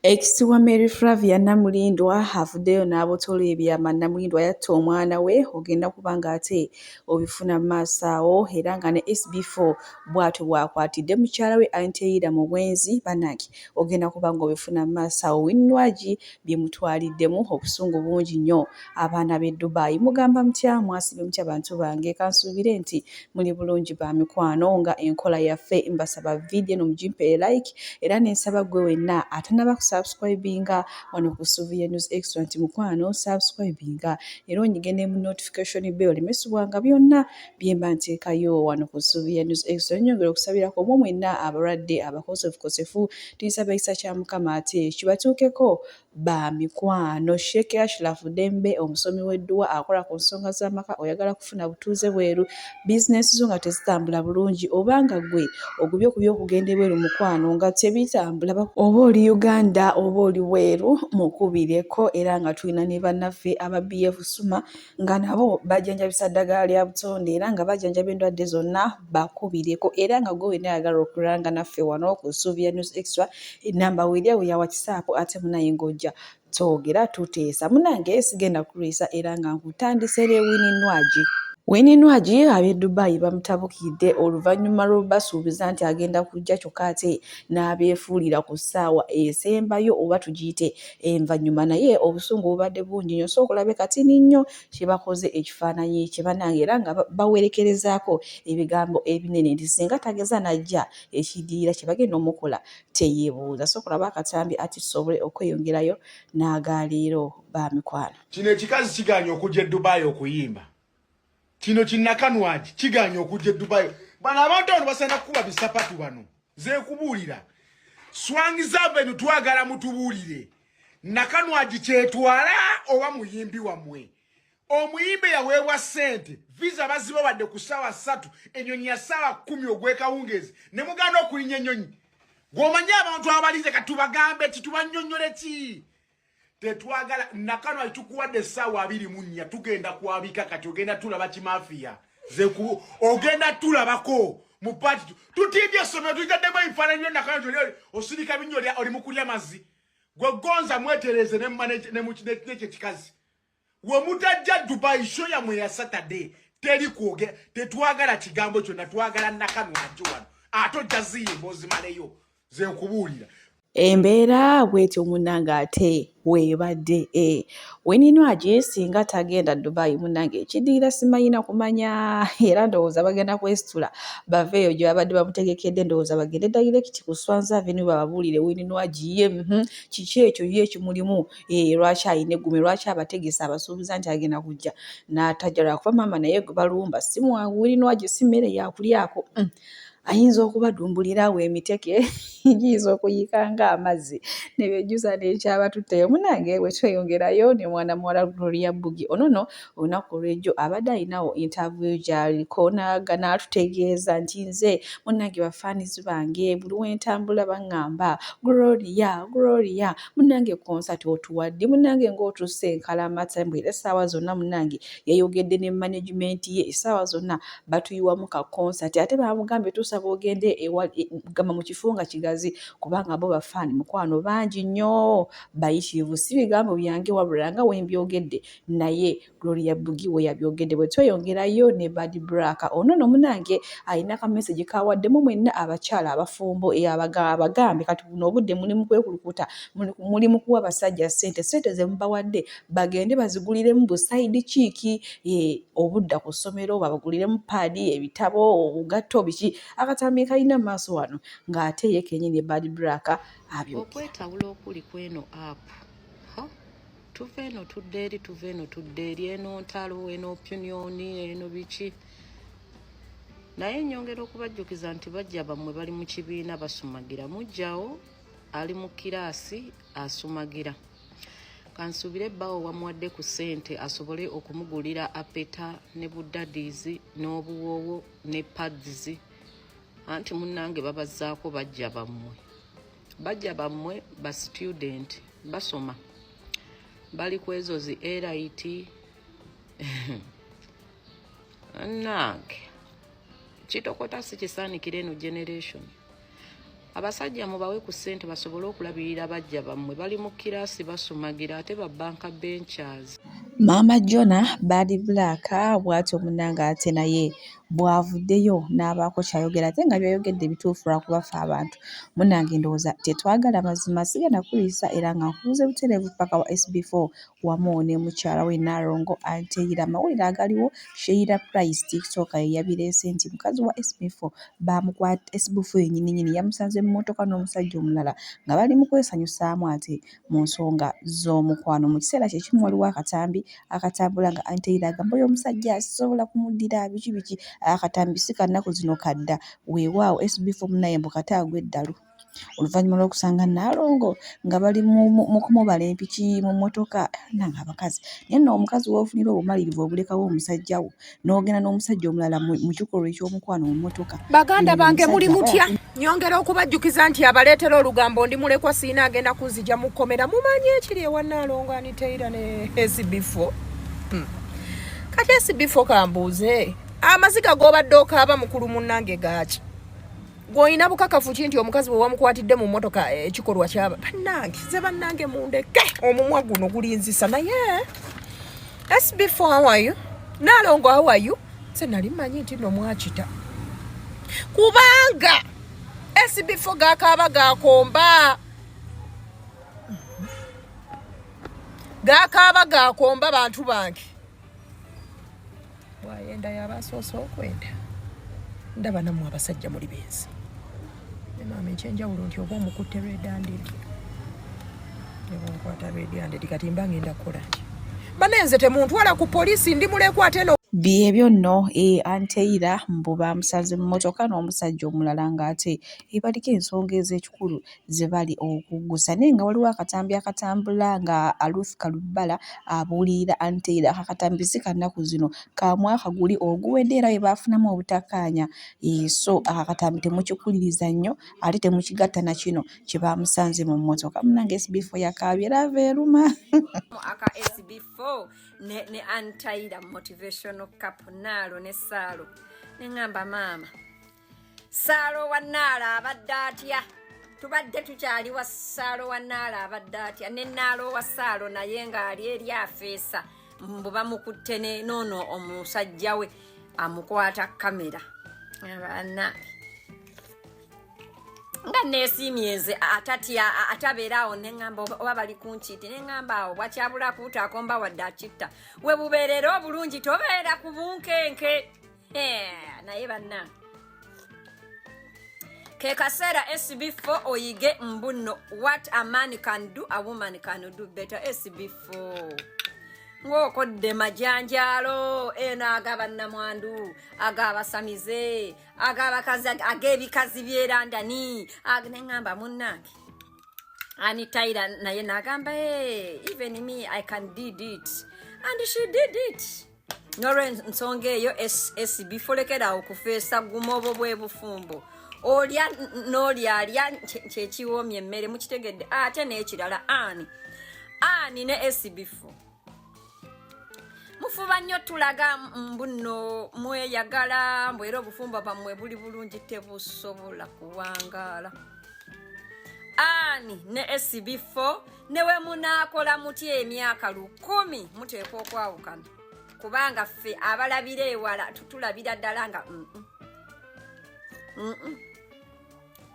Ex wa Mary Flavia Namulindwa havuddeyo n'abotola ebyama. Namulindwa yatta omwana we, ogenda kubanga ate obifuna mu maaso awo, era nga ne sb4 bw'atyo bw'akwatidde mukyala we Anteira mu bwenzi bannange, ogenda kubanga obifuna mu maaso awo. Winnwagi bye mutwaliddemu obusungu bungi nnyo abaana b'e Dubai. Mugamba mutya? Mwasibe mutya bantu bange? Kansuubire nti muli bulungi ba mikwano, nga enkola yaffe mbasaba video no mugimpe like, era n'ensaba gwe wenna atanaba subscribinga wano ku Sylvia News Extra nti mukwano subscribinga era onyigende mu notification bell limesubwanga byonna byemba nteekayo wano ku Sylvia News Extra. Nyongera okusabirako mwe mwenna abalwadde abakosefu tuyisaba ekisa kya Mukama ate kibatuukeko ba mikwano. Sheikh Ashraf Dembe omusomi w'edduwa akola ku nsonga z'amaka, oyagala kufuna butuuze bweru, bizinesi zo nga tezitambula bulungi, obanga gwe ogubye ku by'okugenda ebweru mukwano nga tebitambula, oba oli Uganda oba oli bweru, mukubireko. Era nga tulina ne bannaffe aba BF Suma nga nabo bajjanjabisa ddagala lya butonde era nga bajjanjaba endwadde zonna, bakubireko. Era nga gwe wenna ayagala okulanga naffe wano ku Sylvia News Extra, enamba weerya we ya WhatsApp ate munaye ng'ojja twogera tuteesa. Munange sigenda kulwisa era nga nkutandise Winnwagi ab'e Dubai bamutabukidde oluvannyuma lw'obasuubiza nti agenda kujja kyokka ate n'abeefuulira ku ssaawa esembayo oba tugiyite envannyuma, naye obusungu bubadde bungi nnyo. So okulabe katini nnyo kye bakoze ekifaananyi kye bannange, era nga bawerekerezaako ebigambo ebinene nti singa tageza najja ekiddirira kye bagenda omukola teyeebuuza. So okulaba akatambi ati tusobole okweyongerayo n'agaleero ba mikwano. Kino ekikazi kiganya okujja e Dubai okuyimba. Kino kinnakanwagi kiganya okujja e Dubai. Bano abantu bano basana kuba bisapatu bano. Ze kubuulira. Swangiza beno twagala mutubuulire. Nakanwagi kyetwala oba muyimbi wammwe. Omuyimbe yaweebwa ssente. Visa baziba badde ku ssaawa 3, ennyonyi ya ssaawa 10 ogw'ekawungeezi. Ne muganda okulinya ennyonyi. Gw'omanye abantu abalize katubagambe titubannyonnyole ki? Tetwagala Nakanwagi tukuwadde essaawa 24 tugenda kwabika kati ogenda tulaba kimafiya. Zeku ogenda tulabako mu party tutibye somero tujaddemu ebifaananyi Nakanwagi osirika binnyo oli mukulya mazzi. Gwe gonza mwetereze ne manage ne mukideke kikazi. We mutajja Dubai show ya mwe ya Saturday teri kuoge tetwagala kigambo kyonna twagala Nakanwagi wano. Atojja ziyimbo zimaleyo ze kubuulira. Embeera bwetyo munnange ate weebadde Winnwagi singa tagenda Dubai munnange ekiddiira simayina kumanya, era ndowooza bagenda kwesitula baveeyo gye babadde bamutegekedde, ndowooza bagende direct ku Swanza Avenue bababuulire Winnwagi ye kiki ekyo ye kimulimu, lwaki ayina eggume, lwaki abategesa abasuubiza nti agenda kujja n'atajja, lwakuba maama naye gwe balumba si Winnwagi si mmere yakulyako. Ayinza okubadumbulirawo emiteke giyinza okuyiika ng'amazzi ne bejjusa n'ekyabatuttayo. Munnange bwe tweyongerayo ne mwana muwala Gloria Bugi onono olunaku olw'ejjo abadde alinawo interview gy'aliko n'atutegeeza nti nze munnange bafaanizi bange buli wentambula baŋŋamba Gloria munnange konsati otuwadde munnange ng'otusse Nkalamata mbwera essaawa zonna munnange yayogedde ne management ye essaawa zonna batuyiwamu ka konsati ate bamugambye tusaba ogende gamba mu kifo nga kigazi kubanga bo bafaani mukwano bangi nnyo bayitirivu, si bigambo byange wabula nga wembyogedde naye Gloria Bugi we yabyogedde. Bwe tweyongerayo ne badblack onono munnange alina ka message kawaddemu mwenna abakyala abafumbo abagambe kati buno obudde mulimu kwekulukuta mulimu kuwa abasajja ssente ze mubawadde bagende baziguliremu busaidi kiiki obudda ku ssomero babaguliremu paadi ebitabo obugatto biki akatambi kalina maaso wano ng'ate ye kenyini badblack abyo okwetawula okuli kweno apu tuve eno tudde eri eno ntalo eno opinioni eno biki naye nyongera okubajjukiza nti bajja bammwe bali mu kibiina basumagira mujjawo ali mu kiraasi asumagira kansuubire bbawo wamuwadde ku ssente asobole okumugulira apeta ne budadizi n'obuwoowo ne pads anti munnange babazzaako bajja bammwe ba student basoma bali kwezo zi LIT nange kitokota si kisaanikira eno generation abasajja mubawe ku ssente basobole okulabirira bajja bammwe bali mu kiraasi basumagira ate ba banka benchers. Maama Jona badblack bw'atyo munnange ate naye bw'avuddeyo n'abaako kyayogera ate nga byayogedde bituufu lwakuba ffe abantu munnange ndowooza tetwagala mazima sigenda kuliisa era nga nkubuuze butereevu paka wa sb4 wamu ne mukyala we Nalongo Anteira amawulire agaliwo Sheila Price tiktok yabireese nti mukazi wa sb4 bamukwata sb4 yennyini yamusanze mu mmotoka n'omusajja omulala nga bali mu kwesanyusaamu ate mu nsonga z'omukwano mu kiseera kye kimu waliwo akatambi akatambula nga Anteira agamba oyo omusajja asobola kumuddira biki akatambi si kannaku zino kadda weewaawo sb4 munaye mbukate agw'eddalu oluvannyuma lw'okusanga Nalongo nga bali mu kumubala empiki mu mmotoka nanga abakazi naye nno omukazi w'ofunira obumalirivu obulekawo omusajja wo n'ogenda n'omusajja omulala mu kikolwa eky'omukwano mu mmotoka. Baganda bange muli mutya? Nyongera okubajjukiza nti abaleetera olugambo ndi mulekwa siina agenda kunzija mu kkomera mumanyi ekiri ewa Nalongo Anteira ne sb4. Kati sb4 kambuuze amaziga g'obadde okaaba mukulu munnange gaaki gw'olina bukakafu ki nti omukazi bwe wamukwatidde mu mmotoka ekikolwa kyaba bannange ze bannange mundeke omumwa guno gulinzisa naye sb4 how are you? Nalongo how are you? Se nali mmanyi nti nno mwakita kubanga sb4 gakaaba gakomba gakaaba gakomba bantu bange wayenda yabasoose okwenda ndaba nammwe abasajja muli benzi maama ekyenjawulo nti oba omukutte lwedandidi ebonkwata lwedandidi kati mba ngenda kukola ki banenze temuntwala ku poliisi ndi mulekwa ate no byebyo nno Anteira mbu bamusanze mu mmotoka n'omusajja omulala ng'ate baliko ensonga ez'ekikulu ze bali okuggusa naye nga waliwo akatambi akatambula nga Ruth Kalubbala abuulirira Anteira akatambi si kannaku zino ka mwaka guli oguwedde era we baafunamu obutakkaanya so akatambi temukikuliriza nnyo ate temukigatta na kino kye bamusanze mu mmotoka munnange sb4 yakaabye era ava eruma aka sb4 ne Anteira motivational cup Nalo ne Saalo nengamba maama Saalo wa Nalo abadde atya tubadde tukyali wa Saalo wa Nalo abadde atya ne Nalo wa Saalo naye ng'ali eri afeesa mbu bamukutte noono omusajja we amukwata kamera abaana nga nesimyeze atatya atabeerawo nengamba oba bali kunkiiti nengamba awo bwakyabula kuutaakomba wadde akitta we bubeerera obulungi tobeera ku bunkenke naye banna ke kaseera sb4 oyige mbuno what a man can do a woman can do better sb4 ng'okodde majanjalo eno agaba namwandu agabasamize agabakazi ag'ebikazi byerandani nengamba munnange Anteira naye nagamba even me I can did it and she did it n'olw'ensonga eyo sb4 lekera okufeesa guma obwo bwe bufumbo olya n'olyalya kyekiwoomya emmere mukitegedde ate n'ekirala ani ne sb4 mufuba nnyo tulaga mbuno mweyagala mbwera obufumbo bwammwe buli bulungi tebusobola kuwangaala ani ne sb4 newe munaakola mutya emyaka 10 muteekwa okwawukana kubanga ffe abalabira ewala tutulabira ddala nga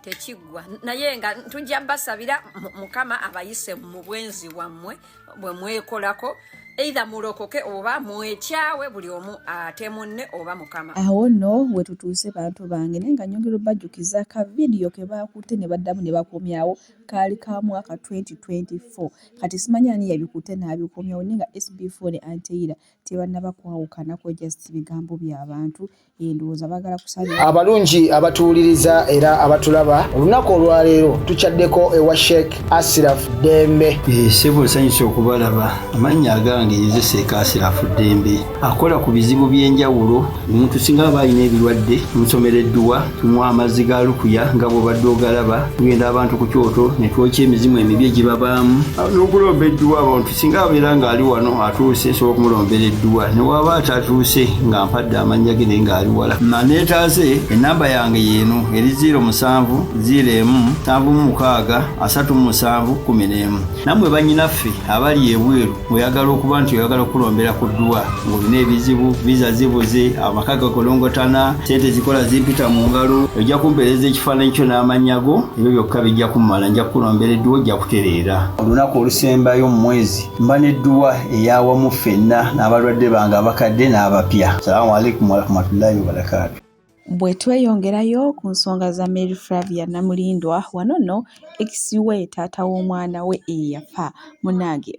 tekiggwa naye nga tujja basabira mukama abayise mu bwenzi wammwe bwe mwekolako either mulokoke oba mwekyawe buli omu ate munne oba mukama. Awo nno we tutuuse bantu bange naye nga nyongera bajjukiza ka vidiyo ke baakutte ne baddamu ne bakomyawo kaali ka mwaka 2024 kati simanya ani yabikutte n'abikomyawo naye nga sb4 ne Anteira tebannaba kwawukanako just bigambo by'abantu endowooza bagala kusalira abalungi abatuwuliriza era abatulaba olunaku olwaleero tukyaddeko ewa Sheikh Ashraf Dembe sebo nsanyusa okubalaba amannya agange munange yezeseekasira afudde akola ku bizibu by'enjawulo. Omuntu singa aba alina ebirwadde tumusomereddwa, tumuwa amazzi ga lukuya nga bw'obadde ogalaba, tugenda abantu ku kyoto ne twokya emizimu emibi egibabaamu n'okulomba edduwa. Abantu singa abeera ng'ali wano atuuse sobola okumulombera edduwa, ne waba atatuuse nga mpadde amannya ge naye ng'ali wala. Neetaase ennamba yange yeeno eri 0701763711. Nammwe bannyinaffe abali ebweru oyagala okuba nti oyagala okulombera ku dduwa ng'olina ebizibu, viza zibuze, amaka gakolongotana, sente zikola zimpita mu ngalo, ojja kumpeereza ekifaananyi kyo n'amannya go, ebyo byokka bijja kummala. Nja kukulombera edduwa, ojja kutereera. Olunaku olusembayo mu mwezi mba n'edduwa ey'awamu ffenna n'abalwadde bange abakadde n'abapya. Salaamu alaikum warahmatullahi wabarakatuh. Bwe tweyongerayo ku nsonga za Mary Flavia Namulindwa, wano nno ex-we taata w'omwana we eyafa munange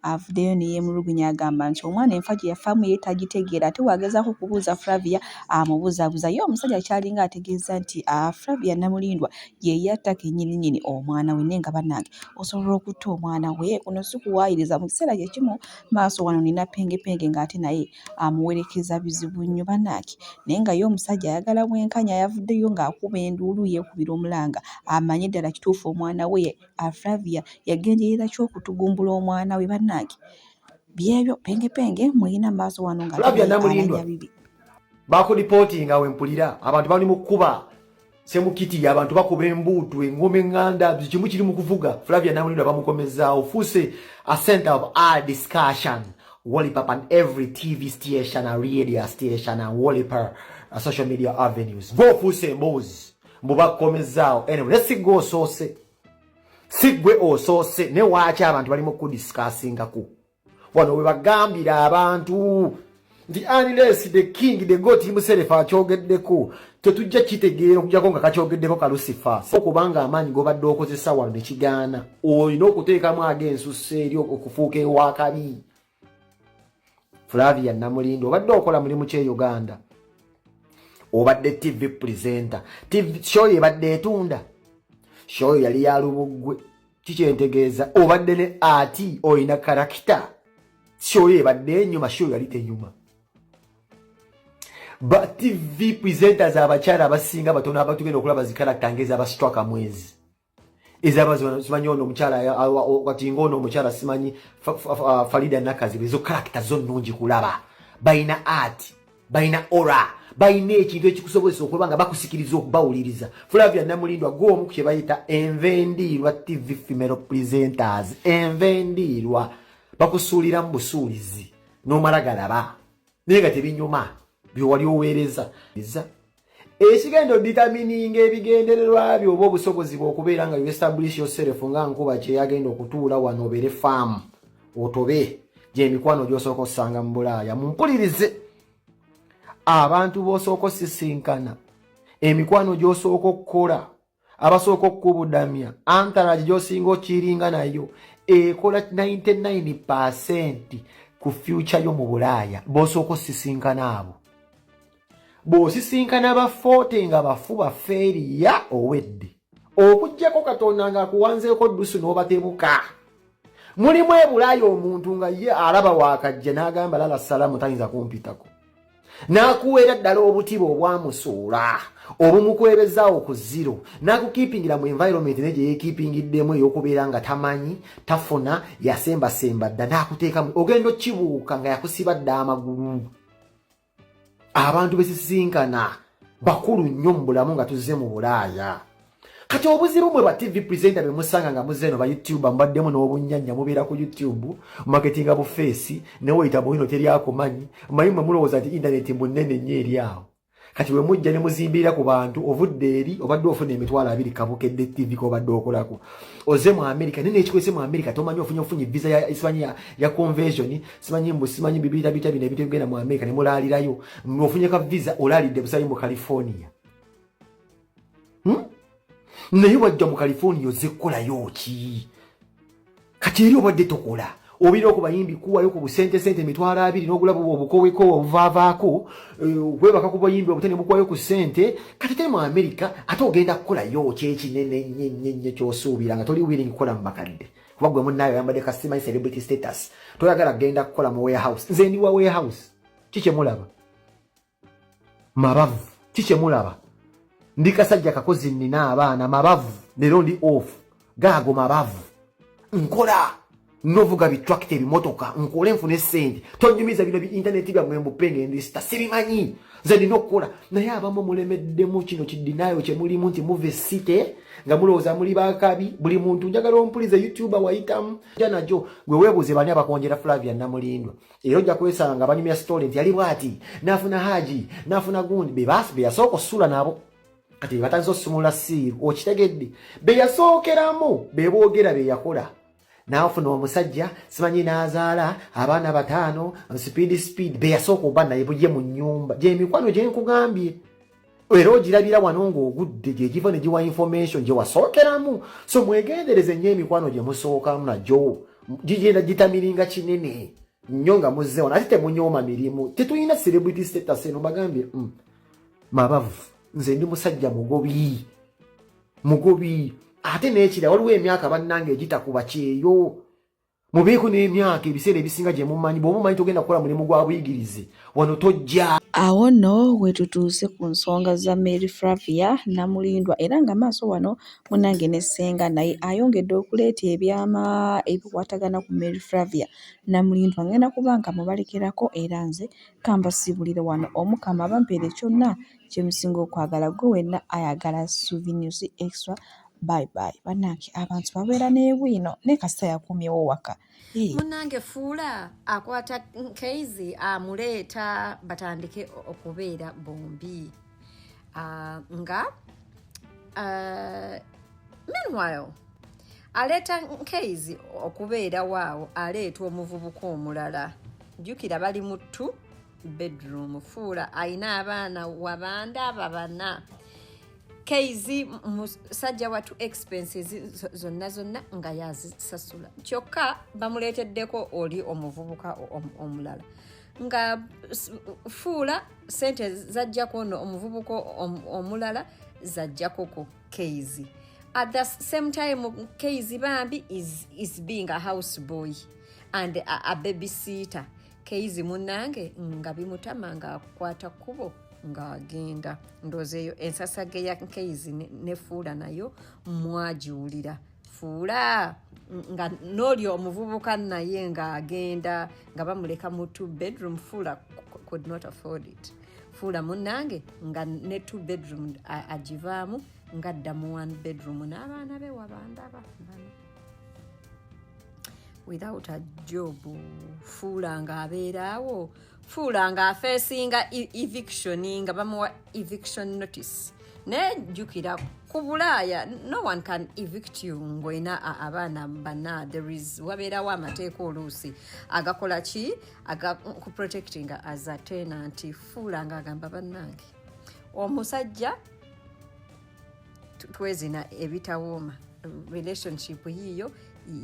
avuddeyo ne yeemulugunya agamba nti omwana enfa gye yafaamu ye tagitegeera. Ate wagezaako kubuuza Flavia amubuzaabuza ye omusajja kyalinga ategeeza nti Flavia Namulindwa ye yatta kennyininyini omwana we. Nenga bannange osobola okutta omwana we? Kuno si kuwaayiriza. Mu kiseera kye kimu maaso wano nina pengepenge ng'ate naye amuwerekeza bizibu nnyo bannange. Naye nga ye omusajja ayagala bwenkanya, yavuddeyo ng'akuba enduulu yeekubira omulanga amanye ddala kituufu omwana we Flavia yagenderera ki okutugumbula omwana we bannange. Byebyo pengepenge muyina maaso wano nga Flavia Namulindwa bakulipootinga wempulira abantu bali mu kkuba semukiti, abantu bakuba embuutu, engoma eŋŋanda, kimu kiri mu kuvuga. Flavia Namulindwa bamukomezaawo, fuuse a center of our discussion. Wallpaper on every TV station and radio station and wallpaper social media avenues. Go fuuse embuuzi mbubakomezaawo. Anyway, let's go soose. Sigwe osoose ne waachi abantu bali mu kudiscussingako. Wano we bagambira abantu nti unless the king the god himself akyogeddeko tetujja kitegeera okujjako nga kakyogeddeko ka Lucifer. Okubanga amaanyi gobadde okozesa wano ne kigaana, olina okuteekamu ag'ensusa eri okufuuka ewakabi. Flavia Namulindwa obadde okola mulimu kye Uganda, obadde TV presenter, TV show ebadde etunda, show yali ya Lubugwe, kikyentegeeza obadde ne ati oyina karakita, show ebadde enyuma, show yali tenyuma. Ba TV presenters abakyala abasinga batono abatugenda okulaba zi karakita ngeza abastraka mwezi ezabazo simanyi ono omukyala kati ngono omukyala simanyi Farida Nakazi, bezo karakita zo nnungi kulaba, bayina art, bayina aura, bayina ekintu ekikusobozesa okuba nga bakusikiriza okubawuliriza. Flavia Namulindwa gwomu ku kye bayita envendiirwa TV female presenters. Envendiirwa bakusuulira mu busuulizi n'omala galaba naye nga tebinyuma byowali oweereza. Ekigenda determininga ebigendererwa byo oba obusobozi bw'okubeera nga you establish yourself nga nkuba kye yagenda okutuula wano obeere faamu otobe gy'emikwano gy'osooka ossanga mu Bulaaya. Mumpulirize, abantu b'osooka osisinkana, emikwano gy'osooka okukola, abasooka okukubudamya, antalagi gy'osinga okiringa nayo ekola 99% ku future yo mu Bulaaya b'osooka osisinkana abo. Bw'osisinkana ba 40 nga bafu bafeeriya owedde okuggyako Katonda nga akuwanzeeko ddusu n'obatebuka. Mulimu e Bulaaya omuntu nga ye alaba waakajja n'agamba lala salaamu tayinza kumpitako, n'akuweera ddala obutiba obwamusuula obumukwebezaawo ku zero, n'akukiipingira mu environment ne gye yeekiipingiddemu ey'okubeera nga tamanyi tafuna yasembasemba dda, n'akuteekamu ogenda okkibuuka nga yakusiba dda amagulu. Abantu besisinkana bakulu nnyo mu bulamu nga tuzze mu Bulaaya. Kati obuzibu mwe ba TV presenter be musanga nga muzeno ba YouTube mbaddemu n'obunyanya mubeera ku YouTube marketinga bu face ne wayita bwino teri akumanyi mayi mwe mulowooza nti internet munene nnyo eri awo. Kati we mujja ne muzimbira ku bantu ovudde eri obadde ofuna emitwalo 2 kabukedde TV ko obadde okolako oze mu America nene ekikwese mu America tomanyi ofunye visa ya Espanya ya convention simanyi bibita bine bitegenda mu America ne mulaalirayo ofunye ka visa olalidde busayi mu California. Naye wajja mu California ozekolayo ki? Kati eri obadde tokola obira okubayimbi kuwayo ku busente emitwalo 2 n'ogulabo obukoweko obuvaavaako kwebaka ku bayimbi obutene bukwayo ku sente. Kati teri mu America ate ogenda kukolayo ki ekinene nnyo ky'osuubira nga toli willing kukola mu bakadde. kuba gwe munnayo yambadde customer celebrity status toyagala genda kukola mu warehouse nze ndi wa warehouse kiche mulaba mabavu kiche mulaba ndi kasajja kakozi nina abaana mabavu lero ndi off gago mabavu nkola novuga bitwakite bimotoka nkole nfune sente tonyumiza bino internet bya mwembu penge ndi sitasibimanyi nze ndina okukola naye abamu mulemeddemu kino kidinayo kye mulimu nti muve site nga mulowooza muli bakabi buli muntu njagala ompulize YouTuber wayitamu janajo gwe weebuuze bani abakonjera Flavia namulindwa era ojja kwesanga nga banyumya story nti yali bwati nafuna haji nafuna gundi be yasooka okusula nabo kati batanzo sumula siiru okitegedde be yasookeramu be boogera be yakola naafuna omusajja simanyi n'azaala abaana 5 speed be yasooka oba naye bujye mu nnyumba gye mikwano gye nkugambye era ogirabira wano ng'ogudde gye giva ne giwa information gye wasookeramu so mwegendereze nnyo emikwano gye musookamu najjo gigenda gitamiringa kinene nnyo nga muzze wano ate temunyooma mirimu tetulina celebrity status eno bagambye mabavu nze ndi musajja mugobi ate n'ekira waliwo emyaka bannange egitakuba kyeyo mubeeko n'emyaka ebiseera ebisinga gye mumanyi bw'omumanyi togenda kukola mulimu gwa buyigirize wano tojja awo nno wetutuuse ku nsonga za Mary Flavia namulindwa era nga maaso wano munange ne ssenga naye ayongedde okuleeta ebyama ebikwatagana ku Mary Flavia namulindwa ngenda kubanga mubalekerako era nze kambasibulire wano omukama bampeere kyonna kyemusinga okwagala gwe wenna ayagala souvenirs extra bye bannange abantu babeera n'ebwino ne kasita yakumyewo waka munange fuula akwata nkeizi amuleeta batandike okubeera bombi nga meanwhile aleeta nkeizi okubeera waawo aleeta omuvubuka omulala jjukira bali mu 2 bedroom fuula ayina abaana wabanda babana keizi musajja watu expenses zonna nga yazisasula kyokka bamuleeteddeko oli omuvubuka omulala nga fuula sente zajjako no omuvubuka omulala zajjakoko keizi at the same time keizi bambi is being a house boy and a babysitter keizi munange nga bimutama nga akwata kubo ng'agenda ndoozeeyo ensasage ya nkeizi ne fuula nayo mwagiwulira fuula nga n'oli omuvubuka naye ng'agenda nga bamuleka mu 2 bedroom fuula could not afford it fuula munnange nga ne 2 bedroom agivaamu ng'adda mu 1 bedroom n'abaana be wabandaba without a job fuula ng'abeeraawo fuula nga afeesinga eviction nga bamuwa eviction notice nejjukira ku Bulaaya no one can evict you ng'olina abaana bana there is wabeerawo amateeka oluusi agakola ki ku protecting as a tenant fuula ng'agamba bannange omusajja twezina ebitawooma relationship yiyo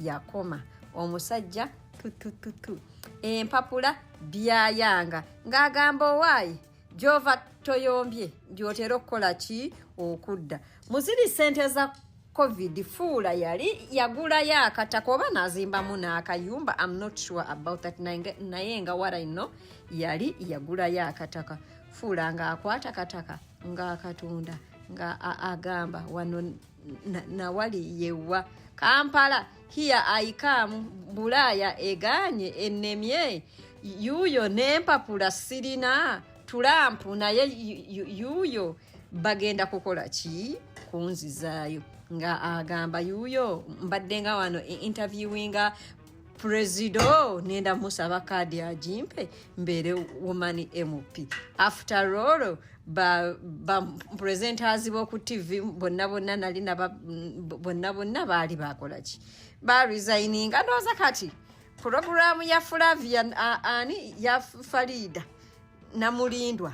yakoma omusajja tutututu empapula byayanga ng'agamba owaayi gyova toyombye gyotera okukola ki okudda muziri sente za covid fuula yali yagulayo akataka oba n'azimbamu n'akayumba I'm not sure about that naye nga what I know yali yagulayo akataka fuula ng'akwata kataka ng'akatunda nga agamba wano nawali yewa Kampala here I come Bulaaya eganye ennemye yuyo n'empapula sirina Trump naye yuyo bagenda kukola ki kunzizaayo nga agamba yuyo mbadde nga wano interviewinga presido nenda musaba kadi agimpe mbere woman MP after all ba presenters boku TV bonna nali bonna baali bakola ki ba resigning ndoza kati program ya Flavia ani ya Farida namulindwa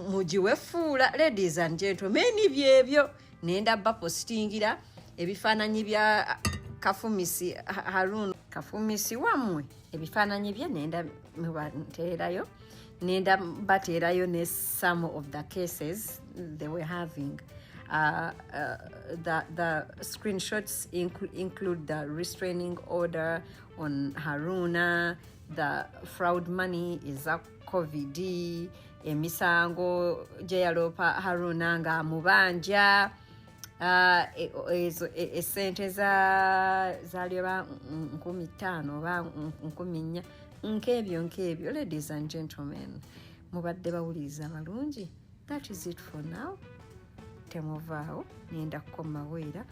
mujiwe fuula ladies and gentlemen byebyo nenda bapostingira ebifaananyi bya Kafumisi Harun Kafumisi wamwe ebifaananyi bye nenda mubateerayo nenda bateerayo ne some of the cases they were having The screenshots include the restraining order on Haruna, the fraud money is a COVID, emisango jayalopa Haruna nga mubanja, esente zalioba 15 ba 14 nkebyo. Ladies and gentlemen, mubadde bawuliriza balungi. That is it for now. Temovaawo, nienda kukoma wera.